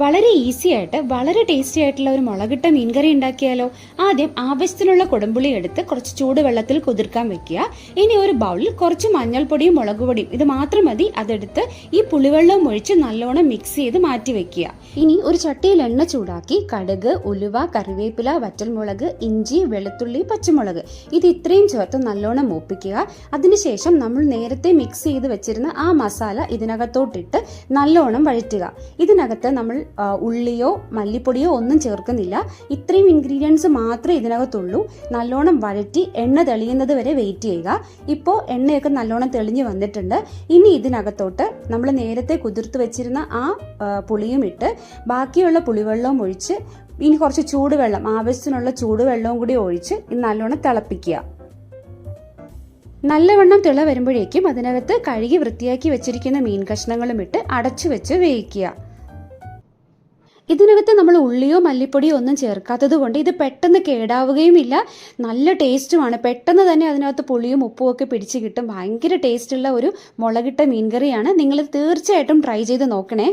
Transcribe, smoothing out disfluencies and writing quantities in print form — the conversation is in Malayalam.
വളരെ ഈസി ആയിട്ട് വളരെ ടേസ്റ്റി ആയിട്ടുള്ള ഒരു മുളകിട്ട മീൻകറി ഉണ്ടാക്കിയാലോ. ആദ്യം ആവശ്യത്തിനുള്ള കുടംപുളി എടുത്ത് കുറച്ച് ചൂടുവെള്ളത്തിൽ കുതിർക്കാൻ വെക്കുക. ഇനി ഒരു ബൗളിൽ കുറച്ച് മഞ്ഞൾപ്പൊടിയും മുളക് പൊടിയും ഇത് മാത്രം മതി, അതെടുത്ത് ഈ പുളിവെള്ളവും ഒഴിച്ച് നല്ലോണം മിക്സ് ചെയ്ത് മാറ്റി വെക്കുക. ഇനി ഒരു ചട്ടിയിൽ എണ്ണ ചൂടാക്കി കടുക്, ഉലുവ, കറിവേപ്പില, വറ്റൽമുളക്, ഇഞ്ചി, വെളുത്തുള്ളി, പച്ചമുളക് ഇത് ഇത്രയും ചേർത്ത് നല്ലോണം മൂപ്പിക്കുക. അതിനുശേഷം നമ്മൾ നേരത്തെ മിക്സ് ചെയ്ത് വെച്ചിരുന്ന ആ മസാല ഇതിനകത്തോട്ടിട്ട് നല്ലോണം വഴറ്റുക. ഇതിനകത്ത് നമ്മൾ ഉള്ളിയോ മല്ലിപ്പൊടിയോ ഒന്നും ചേർക്കുന്നില്ല. ഇത്രയും ഇൻഗ്രീഡിയൻസ് മാത്രമേ ഇതിനകത്തുള്ളൂ. നല്ലോണം വഴറ്റി എണ്ണ തെളിയുന്നത് വരെ വെയിറ്റ് ചെയ്യുക. ഇപ്പോൾ എണ്ണയൊക്കെ നല്ലോണം തെളിഞ്ഞു വന്നിട്ടുണ്ട്. ഇനി ഇതിനകത്തോട്ട് നമ്മൾ നേരത്തെ കുതിർത്ത് വെച്ചിരുന്ന ആ പുളിയും ഇട്ട് ബാക്കിയുള്ള പുളിവെള്ളവും ഒഴിച്ച് ഇനി കുറച്ച് ചൂടുവെള്ളം, ആവശ്യത്തിനുള്ള ചൂടുവെള്ളവും കൂടി ഒഴിച്ച് ഇത് നല്ലോണം തിളപ്പിക്കുക. നല്ലവണ്ണം തിള വരുമ്പോഴേക്കും അതിനകത്ത് കഴുകി വൃത്തിയാക്കി വെച്ചിരിക്കുന്ന മീൻ കഷ്ണങ്ങളും ഇട്ട് അടച്ചു വെച്ച് വേവിക്കുക. ഇതിനകത്ത് നമ്മൾ ഉള്ളിയോ മല്ലിപ്പൊടിയോ ഒന്നും ചേർക്കാത്തത് കൊണ്ട് ഇത് പെട്ടെന്ന് കേടാവുകയുമില്ല, നല്ല ടേസ്റ്റുമാണ്. പെട്ടെന്ന് തന്നെ അതിനകത്ത് പുളിയും ഉപ്പും ഒക്കെ പിടിച്ച് കിട്ടും. ഭയങ്കര ടേസ്റ്റുള്ള ഒരു മുളകിട്ട മീൻകറിയാണ്. നിങ്ങൾ തീർച്ചയായിട്ടും ട്രൈ ചെയ്ത് നോക്കണേ.